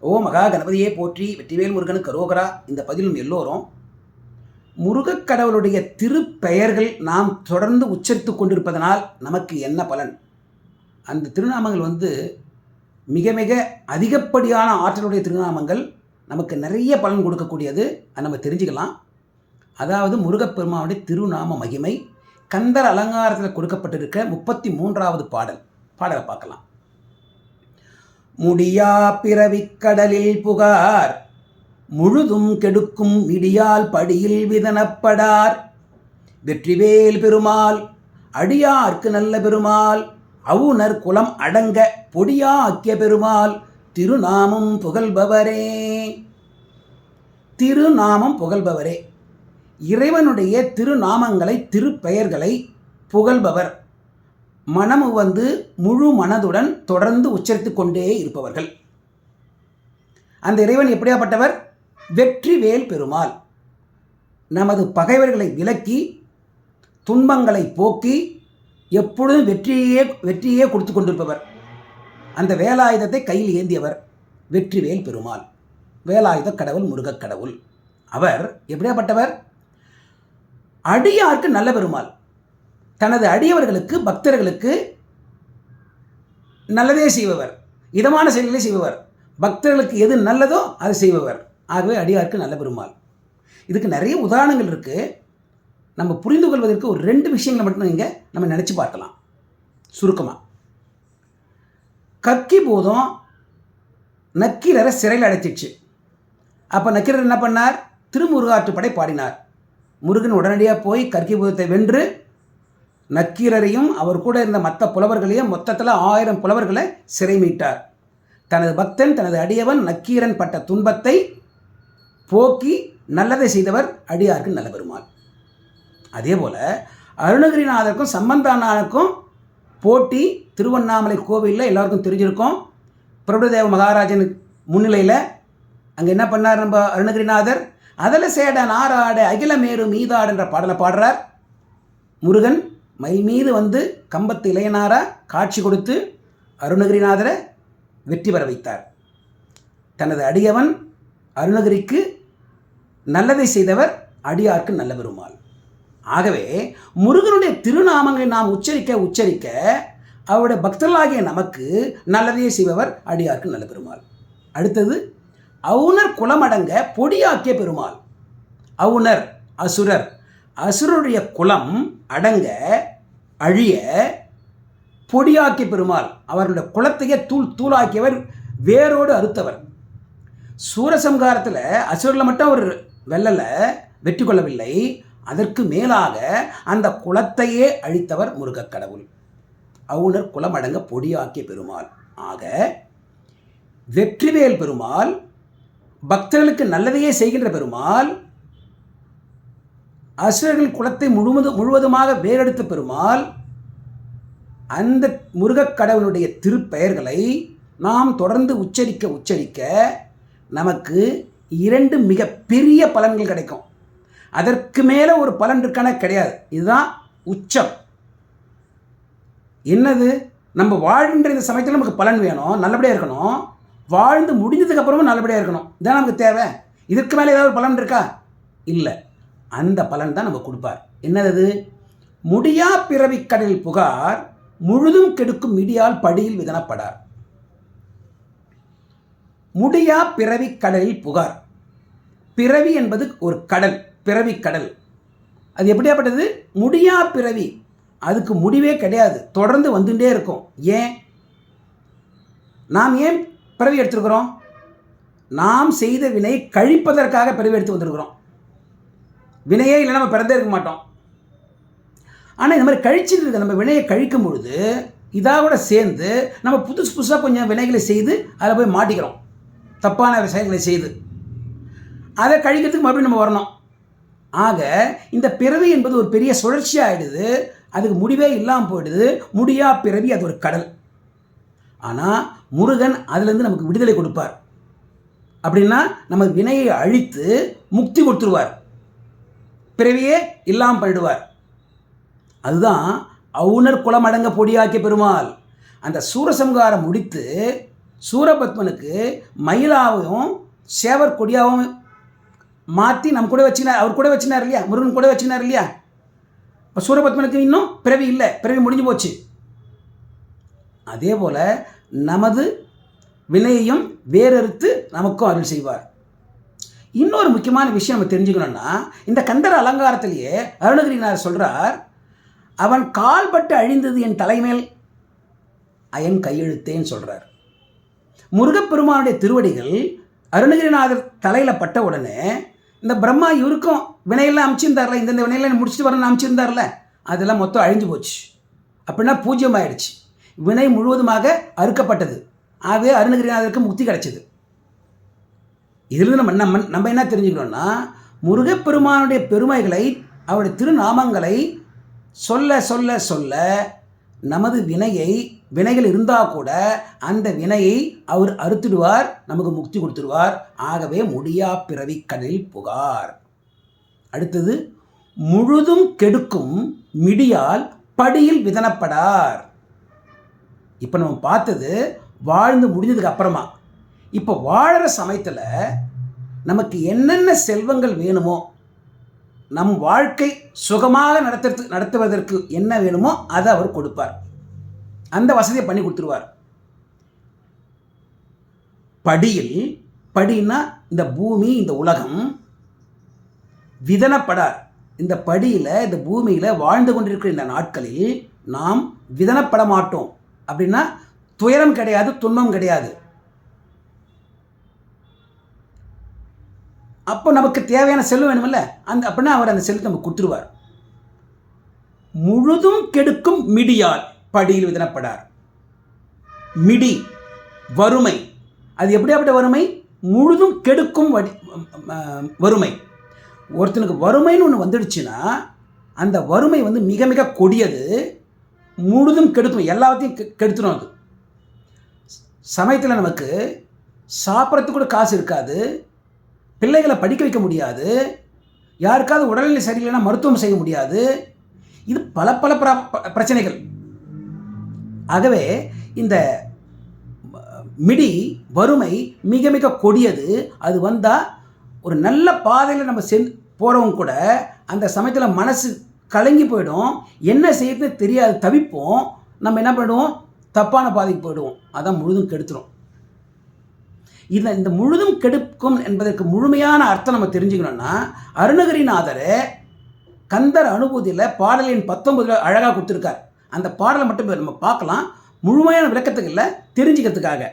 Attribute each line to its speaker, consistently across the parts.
Speaker 1: ஓ மகா கணபதியே போற்றி, வெற்றிவேல் முருகனுக்கு கரோகரா. இந்த பதிலும் எல்லோரும் முருகக் கடவுளுடைய திருப்பெயர்கள் நாம் தொடர்ந்து உச்சரித்து கொண்டிருப்பதனால் நமக்கு என்ன பலன்? அந்த திருநாமங்கள் மிக மிக அதிகப்படியான ஆற்றலுடைய திருநாமங்கள், நமக்கு நிறைய பலன் கொடுக்கக்கூடியது. அதை நம்ம தெரிஞ்சுக்கலாம். அதாவது முருகப்பெருமானுடைய திருநாம மகிமை கந்தர் அலங்காரத்தில் கொடுக்கப்பட்டிருக்க 33வது பாடலை பார்க்கலாம். முடியா பிறவிக் கடலில் புகார், முழுதும் கெடுக்கும் இடியால் படியில் விதனப்படார். வெற்றிவேல் பெருமாள் அடியார்க்கு நல்ல பெருமாள், அவுணர் குலம் அடங்க பொடியா ஆக்கிய பெருமாள், திருநாமம் புகழ்பவரே. திருநாமம் புகழ்பவரே, இறைவனுடைய திருநாமங்களை திருப்பெயர்களை புகழ்பவர், மனம் முழு மனதுடன் தொடர்ந்து உச்சரித்து கொண்டே இருப்பவர்கள். அந்த இறைவன் எப்படியாப்பட்டவர்? வெற்றிவேல் பெருமாள். நமது பகைவர்களை விலக்கி துன்பங்களை போக்கி எப்பொழுதும் வெற்றியே கொடுத்து கொண்டிருப்பவர். அந்த வேலாயுதத்தை கையில் ஏந்தியவர் வெற்றிவேல் பெருமாள், வேலாயுத கடவுள், முருகக் கடவுள். அவர் எப்படியாப்பட்டவர்? அடியார்க்கு நல்ல பெருமாள். தனது அடியவர்களுக்கு, பக்தர்களுக்கு நல்லதே செய்பவர், இதமான செயல்களை செய்பவர், பக்தர்களுக்கு எது நல்லதோ அதை செய்பவர். ஆகவே அடியார்க்கு நல்ல பெருமாள். இதுக்கு நிறைய உதாரணங்கள் இருக்குது. நம்ம புரிந்து கொள்வதற்கு ஒரு 2 விஷயங்களை மட்டும் இங்கே நம்ம நினச்சி பார்க்கலாம் சுருக்கமாக. கக்கி போதும் நக்கீரரை சிறையில் அடைச்சிடுச்சு. அப்போ நக்கீரர் என்ன பண்ணார்? திருமுருகாற்றுப்படை பாடினார். முருகன் உடனடியாக போய் கற்கி பூதத்தை வென்று நக்கீரரையும் அவர் கூட இருந்த மற்ற புலவர்களையும், மொத்தத்தில் 1000 புலவர்களை சிறை மீட்டார். தனது பக்தன், தனது அடியவன் நக்கீரன் பட்ட துன்பத்தை போக்கி நல்லதை செய்தவர் அடியார்க்கு நல்ல பெருமாள். அதே போல் அருணகிரிநாதருக்கும் சம்பந்தானாருக்கும் போட்டி திருவண்ணாமலை கோவிலில் எல்லாருக்கும் தெரிஞ்சிருக்கும். பிரபுதேவ மகாராஜன் முன்னிலையில் அங்கே என்ன பண்ணார் நம்ம அருணகிரிநாதர்? அதில் சேட நாராட அகிலமேரு மீதாடு என்ற பாடலை பாடுறார். முருகன் மயில் மீது கம்பத்து இளையனாரா காட்சி கொடுத்து அருணகிரிநாதரை வெற்றி பெற வைத்தார். தனது அடியவன் அருணகிரிக்கு நல்லதை செய்தவர் அடியார்க்கு நல்ல பெருமாள். ஆகவே முருகனுடைய திருநாமங்களை நாம் உச்சரிக்க அவருடைய பக்தர்களாகிய நமக்கு நல்லதையே செய்பவர் அடியார்க்கு நல்ல பெருமாள். அடுத்தது அவுணர் குலமடங்க பொடியாக்கிய பெருமாள். அவுணர் அசுரர், அசுரருடைய குலம் அடங்க அழிய பொடியாக்கிய பெருமாள். அவர்களுடைய குலத்தையே தூளாக்கியவர், வேரோடு அறுத்தவர். சூரசம்ஹாரத்தில் அசுரர்களை மட்டும் அவர் வெற்றி கொள்ளவில்லை, அதற்கு மேலாக அந்த குலத்தையே அழித்தவர் முருகக் கடவுள். அவுணர் குலமடங்க பொடியாக்கிய பெருமாள். ஆக வெற்றிவேல் பெருமாள் பக்தர்களுக்கு நல்லதையே செய்கின்ற பெருமாள், அசுரர்கள் குலத்தை முழுவதுமாக வேறெடுத்த பெருமாள். அந்த முருகக் கடவுளுடைய திருப்பெயர்களை நாம் தொடர்ந்து உச்சரிக்க நமக்கு 2 மிக பெரிய பலன்கள் கிடைக்கும். அதற்கு மேலே ஒரு பலன் இருக்கான கிடையாது. இதுதான் உச்சம். என்னது? நம்ம வாழ்கின்ற இந்த சமயத்தில் நமக்கு பலன் வேணும், நல்லபடியாக இருக்கணும். வாழ்ந்து முடிஞ்சதுக்கு அப்புறமும் நல்லபடியாக இருக்கணும். இதான் நமக்கு தேவை. இதற்கு மேலே ஏதாவது பலன் இருக்கா? இல்லை. அந்த பலன் தான் நம்ம கொடுப்பார். என்னது? முடியா பிறவி கடலில் புகார், முழுதும் கெடுக்கும் இடியால் படியில் விதனப்படார். முடியா பிறவி கடலில் புகார். பிறவி என்பது ஒரு கடல், பிறவி கடல். அது எப்படியாப்பட்டது? முடியா பிறவி, அதுக்கு முடிவே கிடையாது, தொடர்ந்து வந்துட்டே இருக்கும். ஏன் நாம் ஏன் பிறவி எடுத்துருக்கிறோம்? நாம் செய்த வினை கழிப்பதற்காக பிறவி எடுத்து வந்திருக்கிறோம். வினையே இல்லை, நம்ம பிறந்தே இருக்க மாட்டோம். ஆனால் இந்த மாதிரி கழிச்சுட்டு இருக்க நம்ம வினையை கழிக்கும் பொழுது இதாக சேர்ந்து நம்ம புதுசாக கொஞ்சம் வினைகளை செய்து அதில் போய் மாட்டிக்கிறோம், தப்பான விஷயங்களை செய்து. அதை கழிக்கிறதுக்கு மறுபடியும் நம்ம வரணும். ஆக இந்த பிறவி என்பது ஒரு பெரிய சுழற்சி ஆகிடுது, அதுக்கு முடிவே இல்லாமல் போயிடுது. முடியா பிறவி, அது ஒரு கடல். ஆனால் முருகன் அதுலேருந்து நமக்கு விடுதலை கொடுப்பார். அப்படின்னா நம்ம வினையை அழித்து முக்தி கொடுத்துருவார், பிறவியே இல்லாமல் பண்ணிடுவார். அதுதான் அவுணர் குலமடங்க பொடியாக்கிய பெருமாள். அந்த சூரசம்ஹாரம் முடித்து சூரபத்மனுக்கு மயிலாவையும் சேவர் கொடியாவும் மாற்றி நம்ம கூட வச்சுனார், அவர் கூட வச்சுனார் இல்லையா, முருகன் கூட வச்சுனார் இல்லையா. இப்போ சூரபத்மனுக்கு இன்னும் பிறவி இல்லை, பிறவி முடிஞ்சு போச்சு. அதே போல் நமது வினையையும் வேறறுத்து நமக்கும் அருள் செய்வார். இன்னொரு முக்கியமான விஷயம் நம்ம தெரிஞ்சுக்கணும்னா, இந்த கந்தர் அலங்காரத்திலேயே அருணகிரிநாதர் சொல்கிறார், அவன் கால்பட்டு அழிந்தது என் தலைமேல் அயன் கையெழுத்தேன்னு சொல்கிறார். முருகப்பெருமானுடைய திருவடிகள் அருணகிரிநாதர் தலையில் பட்ட உடனே இந்த பிரம்மா இவருக்கும் வினையெல்லாம் அமைச்சிருந்தார்ல, இந்தந்த வினையெல்லாம் முடிச்சுட்டு வரணும்னு அமைச்சிருந்தார்ல, அதெல்லாம் மொத்தம் அழிஞ்சு போச்சு. அப்படின்னா பூஜ்யமாயிடுச்சு, வினை முழுவதுமாக அறுக்கப்பட்டது. ஆகவே அருணகிரிநாதருக்கு முக்தி கிடைச்சது. இதிலிருந்து நம்ம என்ன தெரிஞ்சுக்கணும்னா, முருகப்பெருமானுடைய பெருமைகளை, அவருடைய திருநாமங்களை சொல்ல சொல்ல சொல்ல நமது வினைகள் இருந்தால் கூட அந்த வினையை அவர் அறுத்துடுவார், நமக்கு முக்தி கொடுத்துடுவார். ஆகவே முடியா பிறவி கடலில் புகார். அடுத்தது, முழுதும் கெடுக்கும் மிடியால் படியில் விதனப்படார். இப்போ நம்ம பார்த்தது வாழ்ந்து முடிஞ்சதுக்கு அப்புறமா. இப்போ வாழற சமயத்தில் நமக்கு என்னென்ன செல்வங்கள் வேணுமோ, நம் வாழ்க்கை சுகமாக நடத்துவதற்கு என்ன வேணுமோ அதை அவர் கொடுப்பார், அந்த வசதியை பண்ணி கொடுத்துருவார். படின்னா இந்த பூமி, இந்த உலகம். விதனப்படார், இந்த படியில், இந்த பூமியில் வாழ்ந்து கொண்டிருக்கிற இந்த நாட்களில் நாம் விதனப்பட மாட்டோம். அப்படின்னா துயரம் கிடையாது, துன்பம் கிடையாது. அப்போ நமக்கு தேவையான செல்வம் வேணுமில்ல, அப்படின்னா அவர் அந்த செல்வத்தை நமக்கு கொடுத்துருவார். முழுதும் கெடுக்கும் மிடியால் படியில் விதனப்படார். மிடி வறுமை, அது எப்படியாப்பட்ட வறுமை? முழுதும் கெடுக்கும் வறுமை. ஒருத்தனுக்கு வறுமைன்னு ஒன்று வந்துடுச்சுன்னா அந்த வறுமை மிக மிக கொடியது, முழுதும் கெடுக்கும், எல்லாத்தையும் கெடுத்துடும். அது சமயத்தில் நமக்கு சாப்பிட்றதுக்கு கூட காசு இருக்காது, பிள்ளைகளை படிக்க வைக்க முடியாது, யாருக்காவது உடல்நிலை சரியில்லைன்னா மருத்துவம் செய்ய முடியாது. இது பல பல பிரச்சனைகள். ஆகவே இந்த மிடி வறுமை மிக மிக கொடியது. அது வந்தால் ஒரு நல்ல பாதையில் நம்ம போகிறவங்க கூட அந்த சமயத்தில் மனசு கலங்கி போயிடும், என்ன செய்யறதுன்னு தெரியாது, தவிப்போம். நம்ம என்ன பண்ணுவோம்? தப்பான பாதைக்கு போயிடுவோம். அதான் முழுதும் கெடுத்துரும். இதில் இந்த முழுதும் கெடுக்கும் என்பதற்கு முழுமையான அர்த்தம் நம்ம தெரிஞ்சுக்கணும்னா, அருணகிரிநாதர் கந்தர் அனுபூதியில் பாடலின் 19 அழகாக கொடுத்துருக்கார். அந்த பாடலை மட்டும் நம்ம பார்க்கலாம், முழுமையான விளக்கத்துக்கு இல்லை, தெரிஞ்சுக்கிறதுக்காக.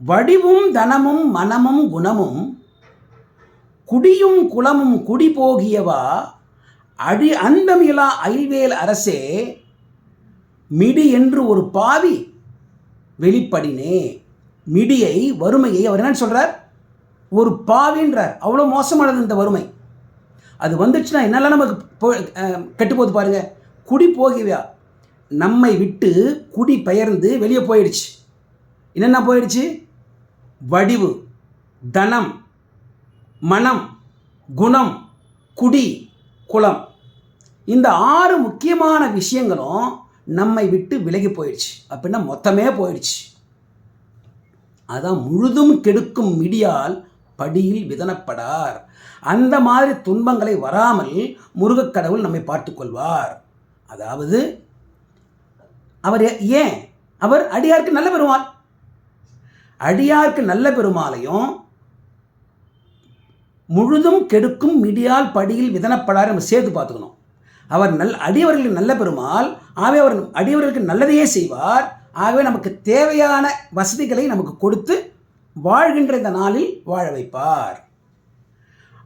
Speaker 1: வடிவும் தனமும் மனமும் குணமும் குடியும் குலமும் குடி போகியவா அந்தமிலா அயில்வேல் அரசே மிடி என்று ஒரு பாவி வெளிப்படினே. மிடியை, வறுமையை அவர் என்ன சொல்கிறார்? ஒரு பாவின்றார். அவ்வளோ மோசமானது இந்த வறுமை. அது வந்துச்சுன்னா என்னெல்லாம் நமக்கு கெட்டு போகுது பாருங்க. குடி போகியா, நம்மை விட்டு குடி பெயர்ந்து வெளியே போயிடுச்சு. என்னென்ன போயிடுச்சு? வடிவு, தனம், மனம், குணம், குடி, குலம். இந்த 6 முக்கியமான விஷயங்களும் நம்மை விட்டு விலகி போயிடுச்சு. அப்படின்னா மொத்தமே போயிடுச்சு. அதான் முழுதும் கெடுக்கும் மிடியால் படியில் விதனப்படார். அந்த மாதிரி துன்பங்களை வராமல் முருகக்கடவுள் நம்மை பார்த்து கொள்வார். அதாவது அவர் அடியாருக்கு நல்ல பெருமாள். அடியாருக்கு நல்ல பெருமாளையும் முழுதும் கெடுக்கும் மிடியால் படியில் விதனப்படார் நம்ம சேர்த்து பார்த்துக்கணும். அவர் அடியவர்களுக்கு நல்ல பெருமாள், ஆகவே அவர் அடியவர்களுக்கு நல்லதையே செய்வார். ஆகவே நமக்கு தேவையான வசதிகளை நமக்கு கொடுத்து வாழ்கின்ற இந்த நாளில் வாழ வைப்பார்.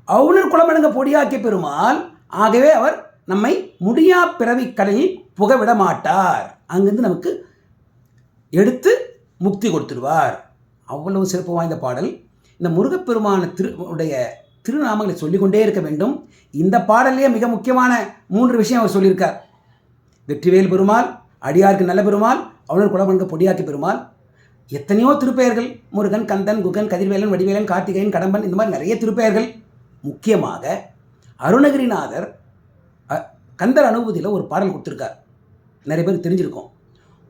Speaker 1: அவுணர் குலமடங்க பொடியாக்கிய பெருமாள், ஆகவே அவர் நம்மை முடியா பிறவி கடலில் புகவிட மாட்டார். அங்கிருந்து நமக்கு எடுத்து முக்தி கொடுத்துடுவார். அவ்வளவு சிறப்பு வாய்ந்த பாடல். இந்த முருகப்பெருமான திருநாமங்களை சொல்லிக்கொண்டே இருக்க வேண்டும். இந்த பாடலே மிக முக்கியமான 3 விஷயம் அவர் சொல்லியிருக்கார். வெற்றிவேல் பெருமாள், அடியாருக்கு நல்ல பெருமாள், அவுணர் குலமடங்க பொடியாக்கிய பெருமாள். எத்தனையோ திருப்பெயர்கள், முருகன், கந்தன், குகன், கதிர்வேலன், வடிவேலன், கார்த்திகேயன், கடம்பன், இந்த மாதிரி நிறைய திருப்பெயர்கள். முக்கியமாக அருணகிரிநாதர் கந்தர் அனுபூதியில் ஒரு பாடல் கொடுத்துருக்கார். நிறைய பேர் தெரிஞ்சிருக்கோம்.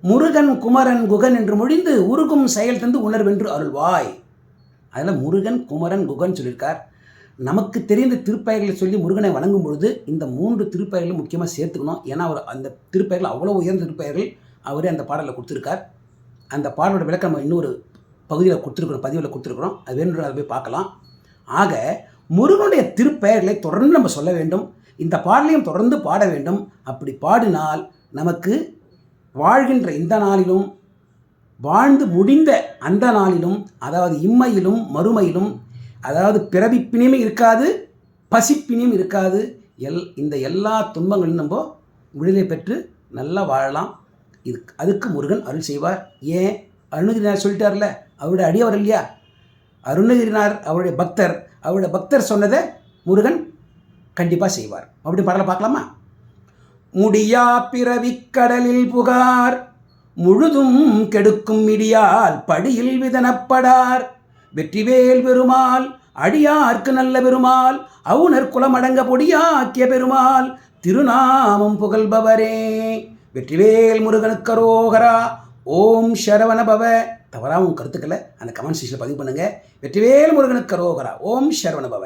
Speaker 1: முருகன் குமரன் குகன் என்று மொழிந்து உருகும் செயல் தந்து உணர்வென்று அருள்வாய். அதில் முருகன் குமரன் குகன் சொல்லியிருக்கார். நமக்கு தெரிந்த திருப்பெயர்களை சொல்லி முருகனை வணங்கும் பொழுது இந்த 3 திருப்பெயர்களும் முக்கியமாக சேர்த்துக்கணும். ஏன்னா அவர் அந்த திருப்பெயர்கள் அவ்வளோ உயர்ந்த திருப்பெயர்கள் அவரே அந்த பாடலில் கொடுத்துருக்கார். அந்த பாடலோட விளக்கம் நம்ம இன்னொரு பகுதியில் கொடுத்துருக்குறோம், பதிவில் கொடுத்துருக்குறோம். அது வேணுன்ற அதை போய் பார்க்கலாம். ஆக முருகனுடைய திருப்பெயர்களை தொடர்ந்து நம்ம சொல்ல வேண்டும். இந்த பாடலையும் தொடர்ந்து பாட வேண்டும். அப்படி பாடினால் நமக்கு வாழ்கின்ற இந்த நாளிலும் வாழ்ந்து முடிந்த அந்த நாளிலும், அதாவது இம்மையிலும் மறுமையிலும், அதாவது பிறவிப்பினியும் இருக்காது, பசிப்பினியும் இருக்காது. இந்த எல்லா துன்பங்களும் நம்ம விடுதலை பெற்று நல்லா வாழலாம். அதுக்கு முருகன் அருள் செய்வார். ஏன்? அருணகிரிநாதர் சொல்லிட்டார்ல, அவருடைய அடியவர் இல்லையா? அருணகிரிநாதர் அவருடைய பக்தர். அவருடைய பக்தர் சொன்னதை முருகன் கண்டிப்பாக செய்வார். அப்படி பாடலை பார்க்கலாமா? முடியா பிறவிக் கடலில் புகார் முழுதும் கெடுக்கும் இடியால் படியில் விதனப்படார் வெற்றிவேல் பெருமாள் அடியார்க்கு நல்ல பெருமாள் அவுணர் குலமடங்க பொடியாக்கிய பெருமாள் திருநாமம் புகழ்பவரே. வெற்றிவேல் முருகனுக்கு அரோகரா. ஓம் சரவண பவ. தவறாக உங்கள் கருத்துக்களை அந்த கமெண்ட் செக்ஷனில் பதிவு பண்ணுங்கள். வெற்றிவேல் முருகனுக்கு அரோகரா. ஓம் சரவண பவ.